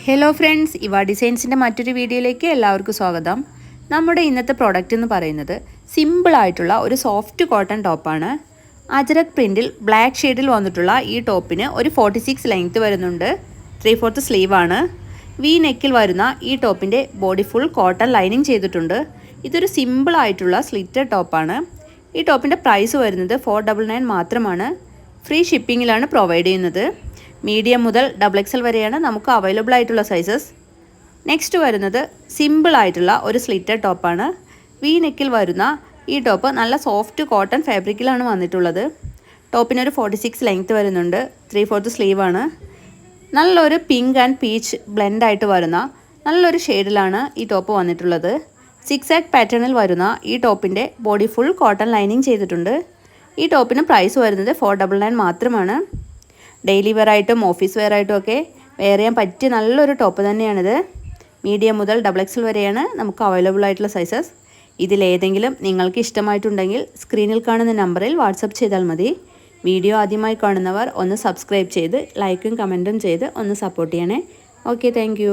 Hello friends, ഇവ ഡിസൈൻസിൻ്റെ മറ്റൊരു വീഡിയോയിലേക്ക് എല്ലാവർക്കും സ്വാഗതം. നമ്മുടെ ഇന്നത്തെ പ്രോഡക്റ്റ് എന്ന് പറയുന്നത് സിമ്പിളായിട്ടുള്ള ഒരു സോഫ്റ്റ് കോട്ടൺ ടോപ്പാണ്. അജരക് പ്രിൻറ്റിൽ ബ്ലാക്ക് ഷെയ്ഡിൽ വന്നിട്ടുള്ള ഈ ടോപ്പിന് ഒരു 46 ലെങ്ത് വരുന്നുണ്ട്. 3/4 സ്ലീവാണ്. വി നെക്കിൽ വരുന്ന ഈ ടോപ്പിൻ്റെ ബോഡി ഫുൾ കോട്ടൺ ലൈനിങ് ചെയ്തിട്ടുണ്ട്. ഇതൊരു സിമ്പിളായിട്ടുള്ള സ്ലിറ്റഡ് ടോപ്പാണ്. ഈ ടോപ്പിൻ്റെ പ്രൈസ് വരുന്നത് 499 മാത്രമാണ്. ഫ്രീ ഷിപ്പിങ്ങിലാണ് പ്രൊവൈഡ് ചെയ്യുന്നത്. മീഡിയം മുതൽ XXL വരെയാണ് നമുക്ക് അവൈലബിൾ ആയിട്ടുള്ള സൈസസ്. നെക്സ്റ്റ് വരുന്നത് സിമ്പിളായിട്ടുള്ള ഒരു സ്ലിറ്റഡ് ടോപ്പാണ്. വി നെക്കിൽ വരുന്ന ഈ ടോപ്പ് നല്ല സോഫ്റ്റ് കോട്ടൺ ഫാബ്രിക്കിലാണ് വന്നിട്ടുള്ളത്. ടോപ്പിനൊരു 46 ലെങ്ത് വരുന്നുണ്ട്. 3/4 സ്ലീവാണ്. നല്ലൊരു പിങ്ക് ആൻഡ് പീച്ച് ബ്ലെൻഡായിട്ട് വരുന്ന നല്ലൊരു ഷെയ്ഡിലാണ് ഈ ടോപ്പ് വന്നിട്ടുള്ളത്. 6 പാറ്റേണിൽ വരുന്ന ഈ ടോപ്പിൻ്റെ ബോഡി ഫുൾ കോട്ടൺ ലൈനിങ് ചെയ്തിട്ടുണ്ട്. ഈ ടോപ്പിന് പ്രൈസ് വരുന്നത് 499 മാത്രമാണ്. ഡെയിലി വെയർ ആയിട്ടും ഓഫീസ് വെയർ ആയിട്ടും ഒക്കെ വെയർ ചെയ്യാൻ പറ്റിയ നല്ലൊരു ടോപ്പ് തന്നെയാണിത്. മീഡിയം മുതൽ XXL വരെയാണ് നമുക്ക് അവൈലബിൾ ആയിട്ടുള്ള സൈസസ്. ഇതിലേതെങ്കിലും നിങ്ങൾക്ക് ഇഷ്ടമായിട്ടുണ്ടെങ്കിൽ സ്ക്രീനിൽ കാണുന്ന നമ്പറിൽ വാട്സപ്പ് ചെയ്താൽ മതി. വീഡിയോ ആദ്യമായി കാണുന്നവർ ഒന്ന് സബ്സ്ക്രൈബ് ചെയ്ത് ലൈക്കും കമൻറ്റും ചെയ്ത് ഒന്ന് സപ്പോർട്ട് ചെയ്യണേ. Okay, thank